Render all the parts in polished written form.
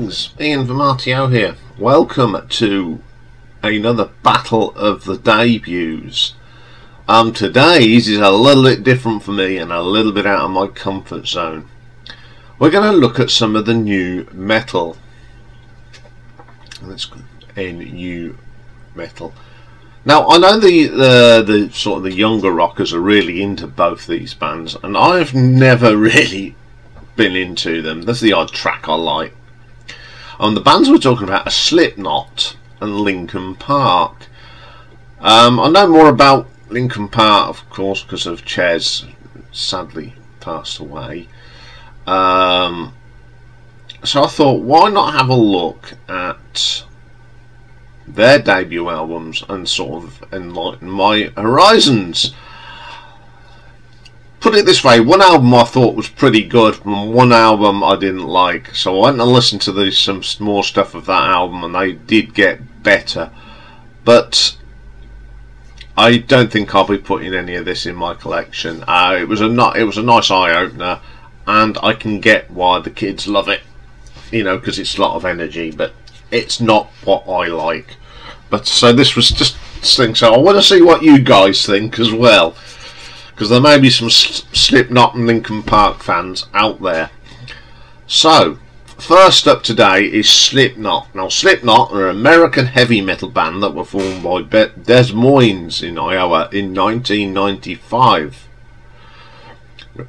Greetings, Ian from R.T.O here. Welcome to another battle of the debuts. Today's is a little bit different for me and a little bit out of my comfort zone. We're going to look at some of the new metal. Let's new metal. Now I know the sort of the younger rockers are really into both these bands, and I've never really been into them. That's the odd track I like. The bands we're talking about are Slipknot and Linkin Park. I know more about Linkin Park, of course, because of Ches sadly passed away. So I thought, why not have a look at their debut albums and sort of enlighten my horizons. Put it this way, one album I thought was pretty good and one album I didn't like, so I went and listened to some more stuff of that album and they did get better, but I don't think I'll be putting any of this in my collection. It was a nice eye-opener, and I can get why the kids love it, you know, because it's a lot of energy, but it's not what I like. But so this was just thing, so I want to see what you guys think as well, because there may be some Slipknot and Linkin Park fans out there. So first up today is Slipknot. Now Slipknot are an American heavy metal band that were formed by Des Moines in Iowa in 1995.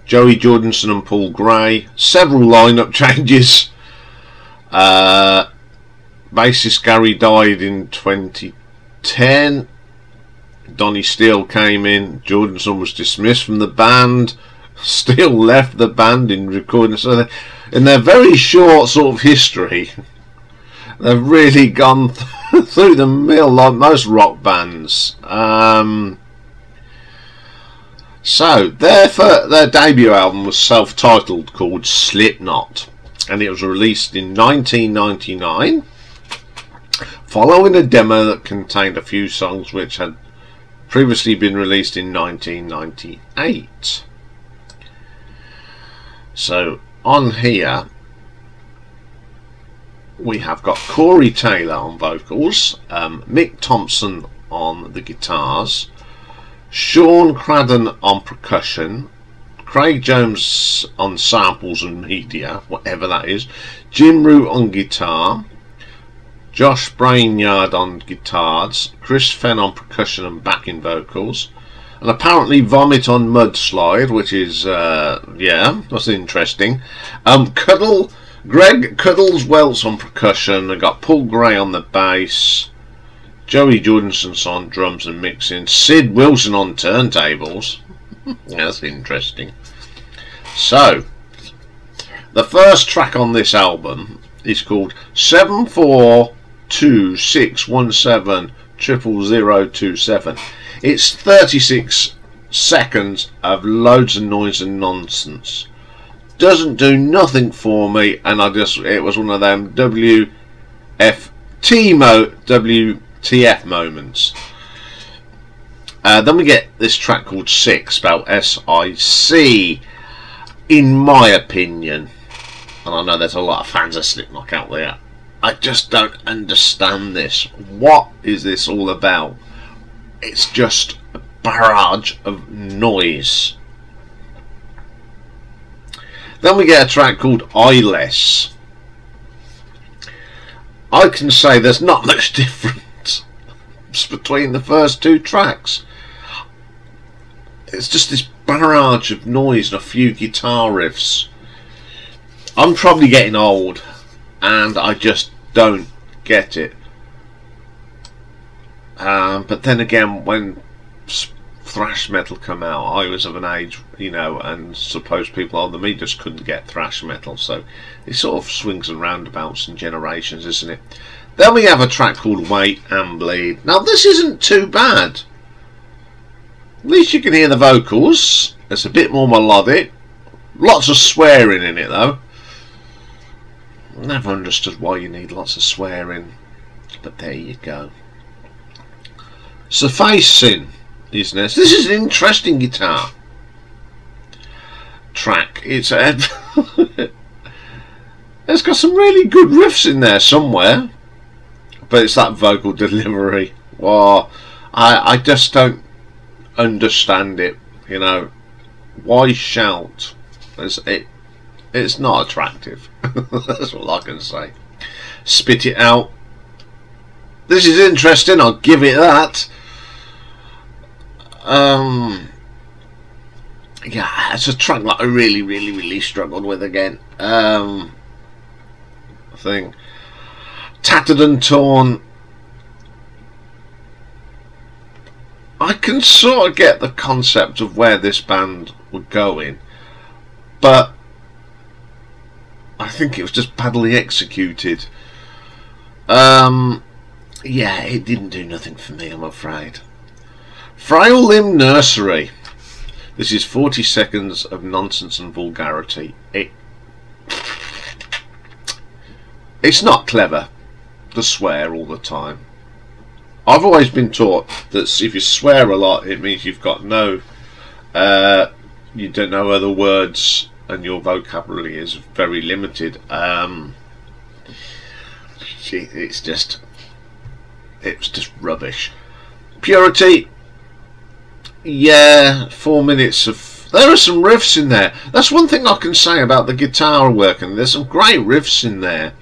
Joey Jordison and Paul Gray. Several lineup changes. Bassist Gary died in 2010. Donnie Steele came in. Jordison was dismissed from the band. Steele left the band in recording. So in their very short sort of history, they've really gone through the mill like most rock bands. So their debut album was self-titled, called Slipknot, and it was released in 1999, following a demo that contained a few songs which had previously been released in 1998. So on here we have got Corey Taylor on vocals, Mick Thompson on the guitars, Sean Cradden on percussion, Craig Jones on samples and media, whatever that is, Jim Root on guitar, Josh Brainyard on guitars, Chris Fenn on percussion and backing vocals, and apparently Vomit on Mudslide, which is yeah, that's interesting. Greg Cuddles Welts on percussion. I got Paul Gray on the bass, Joey Jordison on drums and mixing, Sid Wilson on turntables. Yeah, that's interesting. So the first track on this album is called 74261700027. It's 36 seconds of loads of noise and nonsense. Doesn't do nothing for me, and it was one of them WTF moments. Then we get this track called Sick, spelled S-I-C. In my opinion, and I know there's a lot of fans of Slipknot out there, I just don't understand this. What is this all about? It's just a barrage of noise. Then we get a track called Eyeless. I can say there's not much difference between the first two tracks. It's just this barrage of noise and a few guitar riffs. I'm probably getting old and I just don't get it. But then again, when thrash metal come out, I was of an age, you know, and suppose people older than me just couldn't get thrash metal, so it sort of swings and roundabouts and generations, isn't it? Then we have a track called Wait and Bleed. Now this isn't too bad. At least you can hear the vocals. It's a bit more melodic. Lots of swearing in it though. Never understood why you need lots of swearing, but there you go. Sufficing is this. This is an interesting guitar track. It's a It's got some really good riffs in there somewhere, but it's that vocal delivery. Well, I just don't understand it. You know, why shout? It's not attractive. That's all I can say. Spit It Out. This is interesting. I'll give it that. Yeah, it's a track that I really struggled with again. Thing. Tattered and Torn. I can sort of get the concept of where this band were going, but I think it was just badly executed. Yeah, it didn't do nothing for me, I'm afraid. Frail Nursery. This is 40 seconds of nonsense and vulgarity. It's not clever to swear all the time. I've always been taught that if you swear a lot, it means you've got no, you don't know other words, and your vocabulary is very limited. It's just rubbish. Purity. Yeah, 4 minutes of... There are some riffs in there. That's one thing I can say about the guitar work, and there's some great riffs in there.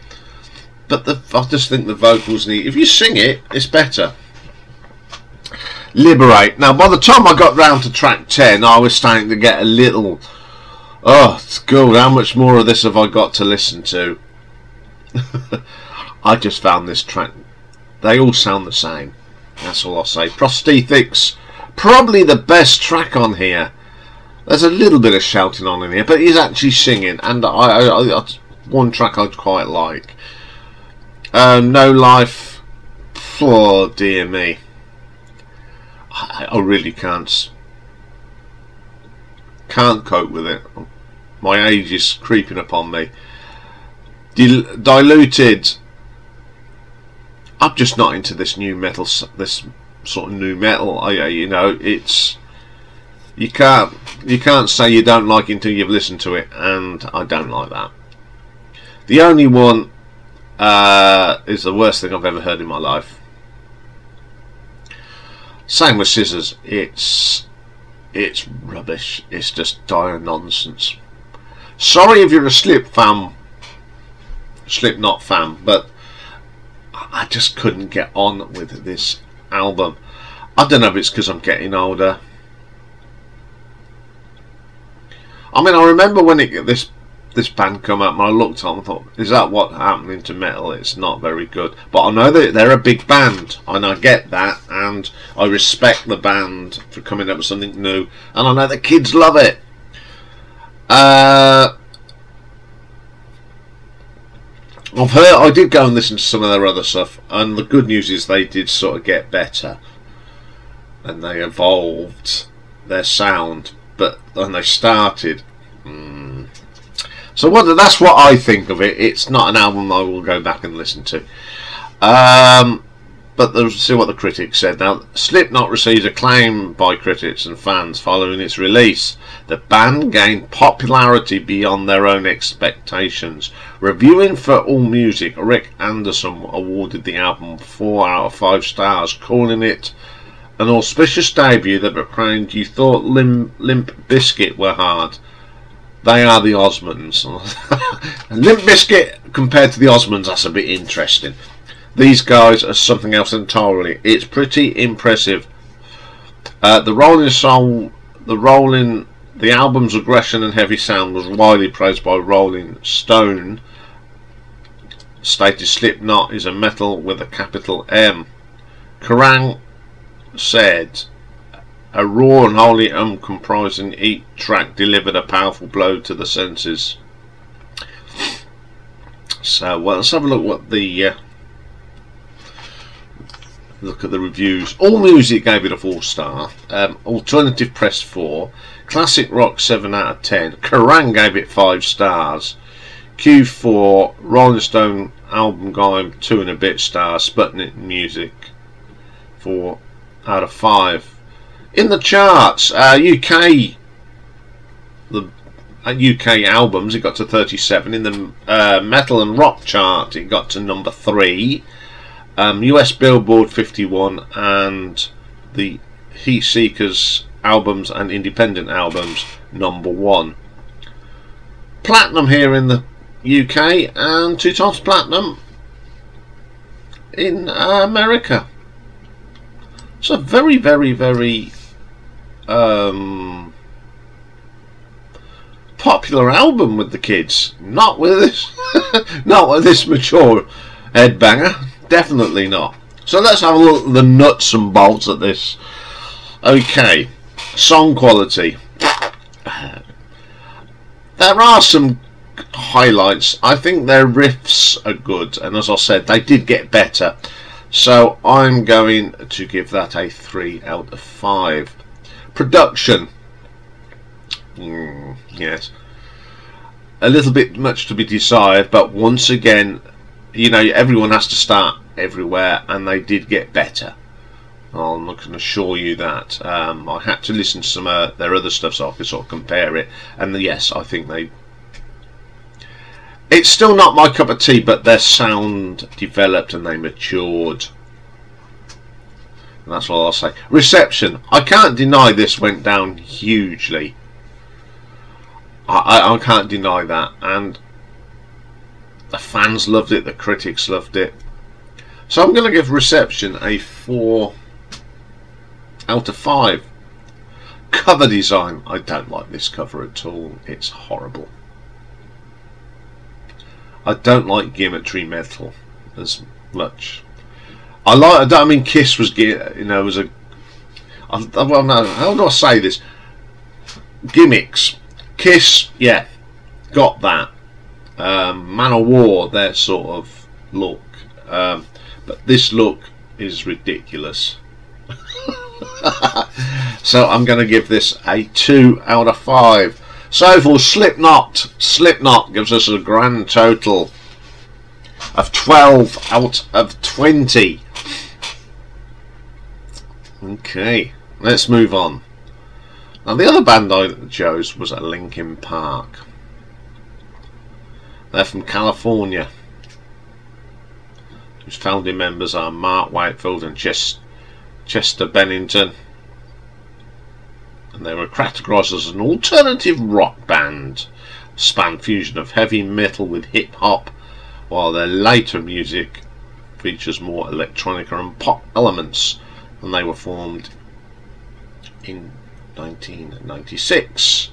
But I just think the vocals need... If you sing it, it's better. Liberate. Now, by the time I got round to track 10, I was starting to get a little... Oh, it's good. How much more of this have I got to listen to? I just found this track... They all sound the same. That's all I'll say. Prosthetics. Probably the best track on here. There's a little bit of shouting on in here, but he's actually singing, and I one track I'd quite like. No Life. Oh dear me, I really can't cope with it. My age is creeping upon me. Diluted. I'm just not into this new metal. This sort of new metal. You know, it's you can't say you don't like it until you've listened to it, and I don't like that. The only one is the worst thing I've ever heard in my life. Same with Scissors. It's rubbish. It's just dire nonsense. Sorry if you're a Slipknot fan, but I just couldn't get on with this album. I don't know if it's because I'm getting older. I mean, I remember when this band come up, and I looked on and thought, is that what happening to metal? It's not very good. But I know that they're a big band, and I get that, and I respect the band for coming up with something new, and I know the kids love it. I did go and listen to some of their other stuff, and the good news is they did sort of get better, and they evolved their sound. But when they started, so that's what I think of it. It's not an album I will go back and listen to. But let's see what the critics said. Now, Slipknot receives acclaim by critics and fans following its release. The band gained popularity beyond their own expectations. Reviewing for AllMusic, Rick Anderson awarded the album 4 out of 5 stars, calling it an auspicious debut that proclaimed you thought Limp Bizkit were hard. They are the Osmonds. Limp Bizkit compared to the Osmonds, that's a bit interesting. These guys are something else entirely. It's pretty impressive. The album's aggression and heavy sound was widely praised by Rolling Stone. Stated Slipknot is a metal with a capital M. Kerrang said, a raw and wholly uncomprising each track delivered a powerful blow to the senses. So let's have a look what the look at the reviews. AllMusic gave it a 4-star. Alternative Press 4. Classic Rock 7 out of 10. Kerrang gave it 5 stars. Q4. Rolling Stone Album Guide 2 and a bit stars. Sputnik Music 4 out of 5. In the charts, UK, the UK albums, it got to 37. In the metal and rock chart, it got to number 3. US Billboard 51, and the Heat Seekers albums and independent albums number 1. Platinum here in the UK, and 2 times platinum in America. So very, very, very popular album with the kids. Not with this not with this mature headbanger, definitely not. So let's have a look at the nuts and bolts at this. Okay, song quality. There are some highlights. I think their riffs are good, and as I said, they did get better. So I'm going to give that a 3 out of 5. Production. Yes. A little bit much to be desired, but once again, you know, everyone has to start everywhere, and they did get better. I'm not going to assure you that. I had to listen to some their other stuff so I could sort of compare it, and yes, I think they... It's still not my cup of tea, but their sound developed and they matured. And that's all I'll say. Reception. I can't deny this went down hugely. I can't deny that. And the fans loved it, the critics loved it. So I'm going to give Reception a 4 out of 5. Cover design. I don't like this cover at all. It's horrible. I don't like Geometry Metal as much. I mean, Kiss was, you know, was a... well, no, how do I say this? Gimmicks. Kiss, yeah, got that. Manowar, their sort of look. But this look is ridiculous. So I'm going to give this a 2 out of 5. So for Slipknot, Slipknot gives us a grand total of 12 out of 20. Okay, let's move on. Now the other band I chose was Linkin Park. They're from California, whose founding members are Mark Whitefield and Chester Bennington. And they were categorised as an alternative rock band, span fusion of heavy metal with hip hop, while their later music features more electronica and pop elements. And they were formed in 1996.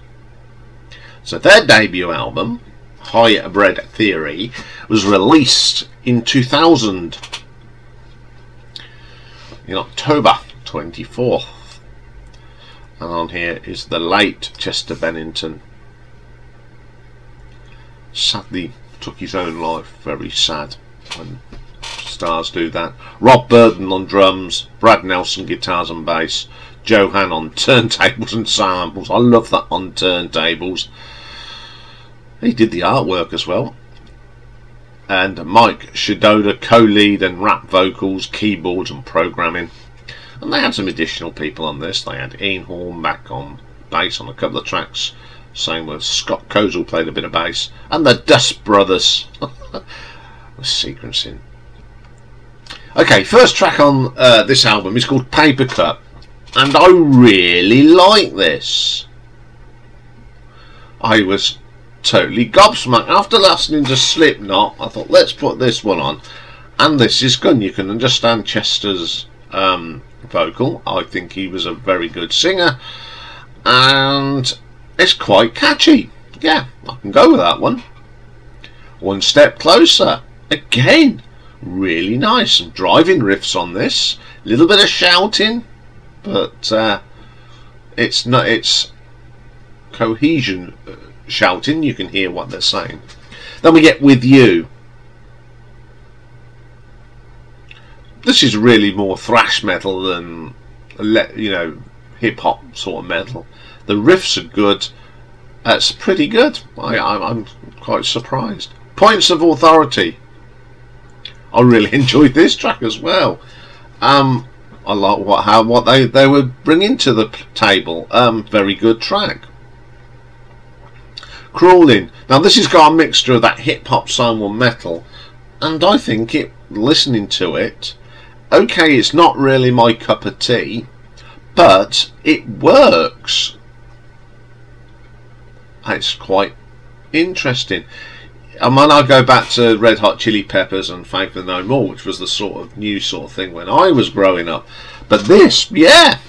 So their debut album, Hybrid Theory, was released in 2000, in October 24th. And on here is the late Chester Bennington. Sadly took his own life. Very sad when stars do that. Rob Burden on drums, Brad Nelson guitars and bass, Johan on turntables and samples. I love that, on turntables. He did the artwork as well. And Mike Shidoda co-lead and rap vocals, keyboards and programming. And they had some additional people on this. They had Ian Horn back on bass on a couple of tracks. Same with Scott Kozel played a bit of bass. And the Dust Brothers. The sequencing. Okay, first track on this album is called Papercut. And I really like this. I was totally gobsmacked. After listening to Slipknot, I thought, let's put this one on. And this is good. You can understand Chester's vocal. I think he was a very good singer, and it's quite catchy. Yeah, I can go with that one. One Step Closer, again, really nice. Some driving riffs on this, a little bit of shouting, but it's not, it's cohesion shouting. You can hear what they're saying. Then we get With You. This is really more thrash metal than, you know, hip hop sort of metal. The riffs are good. It's pretty good. I'm quite surprised. Points of Authority. I really enjoyed this track as well. I like what they were bringing to the table. Very good track. Crawling. Now this has got a mixture of that hip hop, soul and metal, and I think it, listening to it, okay, it's not really my cup of tea, but it works. It's quite interesting. And when I go back to Red Hot Chili Peppers and Faith No More, which was the sort of new sort of thing when I was growing up, but this, yeah,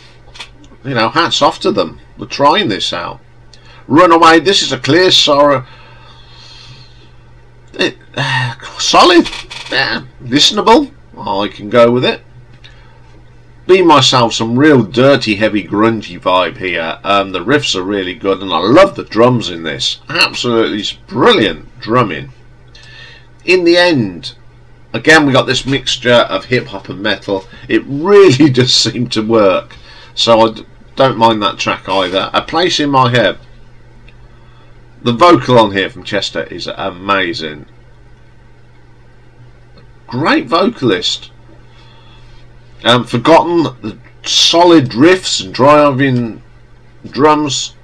you know, hats off to them for trying this out. Runaway, this is a clear sorrow. Solid, yeah, listenable. I can go with it. Be Myself, some real dirty, heavy, grungy vibe here. The riffs are really good, and I love the drums in this. Absolutely brilliant drumming. In the end, again, we got this mixture of hip hop and metal. It really does seem to work, so I don't mind that track either. A Place in My Head. The vocal on here from Chester is amazing. Great vocalist. Forgotten, the solid riffs and driving drums.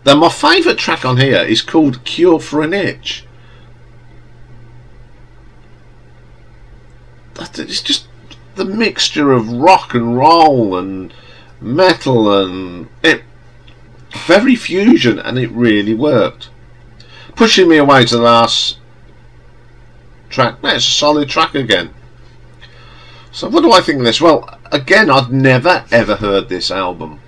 Then my favourite track on here is called Cure for an Itch. It's just the mixture of rock and roll and metal, and it very fusion, and it really worked. Pushing Me Away to the last track. It's a solid track again. So what do I think of this? Well, again, I've never ever heard this album,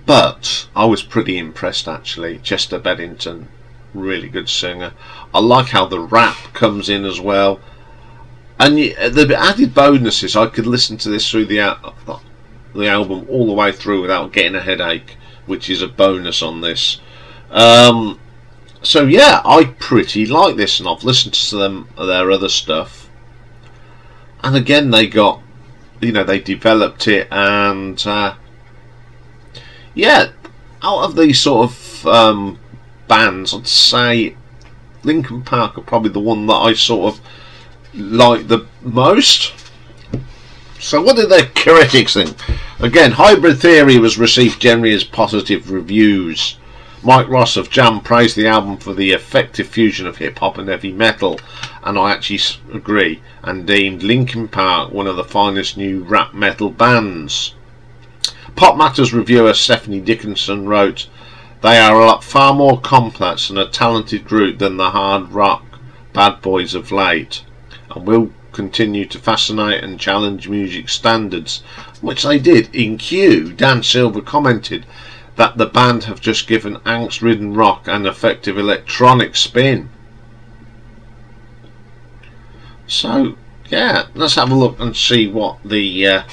but I was pretty impressed actually. Chester Bennington, really good singer. I like how the rap comes in as well, and the added bonus is I could listen to this through the album all the way through without getting a headache, which is a bonus on this. So yeah, I pretty like this, and I've listened to their other stuff, and again they got, you know, they developed it, and yeah, out of these sort of bands, I'd say Linkin Park are probably the one that I sort of like the most. So what did the critics think? Again, Hybrid Theory was received generally as positive reviews. Mike Ross of Jam praised the album for the effective fusion of hip hop and heavy metal, and I actually agree, and deemed Linkin Park one of the finest new rap metal bands. Pop Matters reviewer Stephanie Dickinson wrote, "They are a lot far more complex and a talented group than the hard rock bad boys of late, and will continue to fascinate and challenge music standards," which they did. In Q, Dan Silver commented that the band have just given angst-ridden rock an effective electronic spin. So yeah, let's have a look and see what the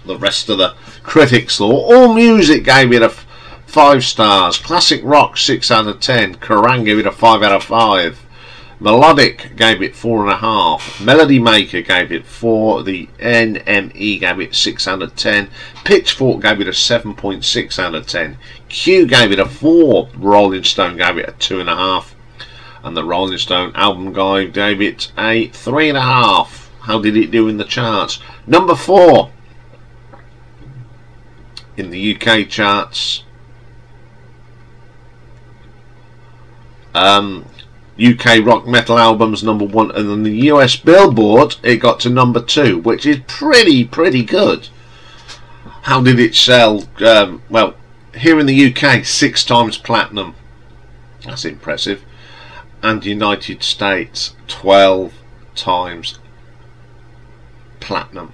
rest of the critics thought. All Music gave it a 5 stars. Classic Rock 6 out of 10. Kerrang gave it a 5 out of 5. Melodic gave it 4.5. Melody Maker gave it 4. The NME gave it 6 out of 10. Pitchfork gave it a 7.6 out of 10. Q gave it a 4. Rolling Stone gave it a 2.5. And the Rolling Stone album guide gave it a 3.5. How did it do in the charts? Number 4 in the UK charts. UK rock metal albums number 1, and on the US Billboard it got to number 2, which is pretty good. How did it sell? Well, here in the UK, 6 times platinum. That's impressive. And United States, 12 times platinum.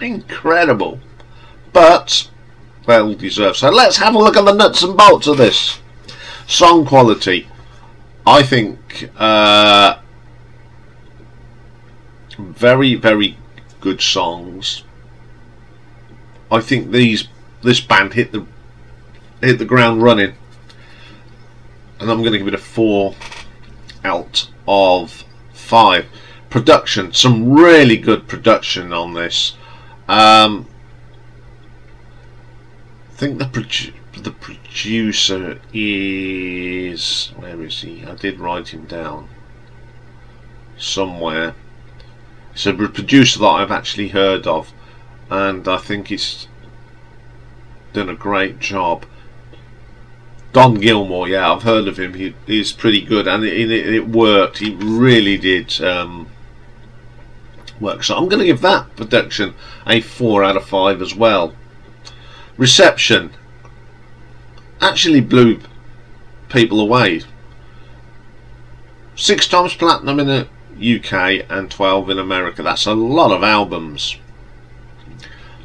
Incredible, but well deserved. So let's have a look at the nuts and bolts of this. Song quality, I think very good songs. I think this band hit the ground running, and I'm going to give it a 4 out of 5. Production, some really good production on this. I think the producer is, where is he? I did write him down somewhere. It's a producer that I've actually heard of, and I think it's done a great job. Don Gilmore, yeah, I've heard of him. He's pretty good, and it worked. He really did work. So I'm going to give that production a 4 out of 5 as well. Reception actually blew people away. 6 times platinum in the UK and 12 in America. That's a lot of albums.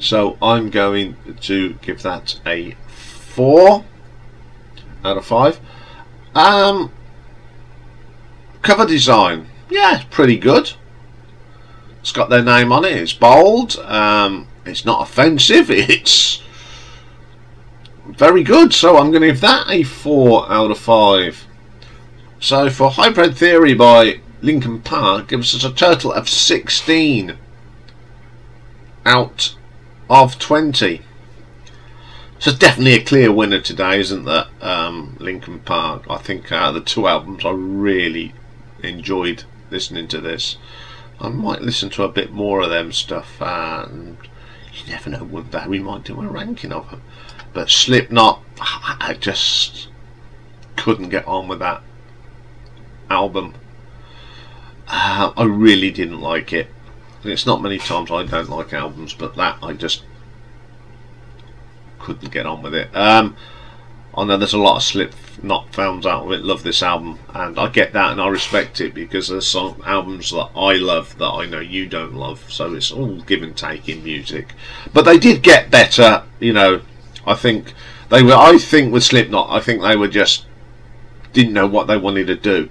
So I'm going to give that a 4 out of 5. Cover design, yeah, it's pretty good. It's got their name on it. It's bold. It's not offensive. It's very good. So I'm going to give that a 4 out of 5. So for Hybrid Theory by Linkin Park gives us a total of 16 out of 20. So definitely a clear winner today, isn't that? Linkin Park. I think out of the 2 albums, I really enjoyed listening to this. I might listen to a bit more of them stuff, and you never know, one day we might do a ranking of them. But Slipknot, I just couldn't get on with that album. I really didn't like it. It's not many times I don't like albums, but that I just couldn't get on with it. I know there's a lot of Slipknot fans out of it love this album, and I get that and I respect it, because there's some albums that I love that I know you don't love, so it's all give and take in music. But they did get better, you know. I think with Slipknot, I think they were just didn't know what they wanted to do,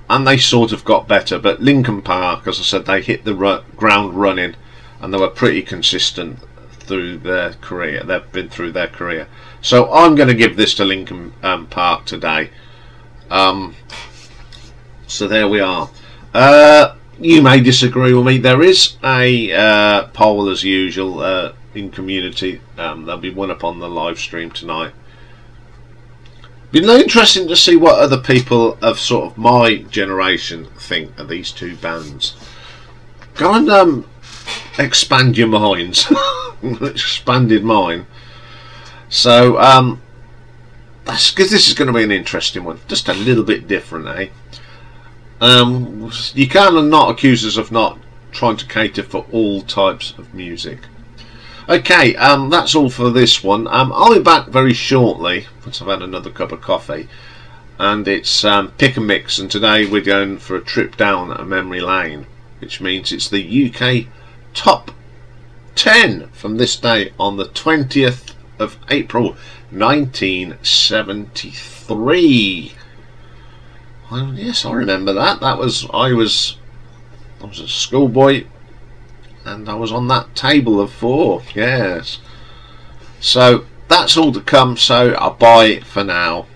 and they sort of got better. But Linkin Park, as I said, they hit the ground running, and they were pretty consistent through their career. They've been through their career. So I'm going to give this to Linkin Park today. So there we are. You may disagree with me. There is a poll as usual in community. There'll be one up on the live stream tonight. Been interesting to see what other people of sort of my generation think of these 2 bands. Go and expand your minds. Expanded mine. So that's because this is going to be an interesting one, just a little bit different, eh? You can not accuse us of not trying to cater for all types of music. Okay, that's all for this one. I'll be back very shortly once I've had another cup of coffee, and it's pick and mix, and today we're going for a trip down a memory lane, which means it's the UK top 10 from this day on the 20th of April 1973. Well, yes, I remember that. I was a schoolboy, and I was on that table of 4. Yes. So that's all to come. So I'll bye for now.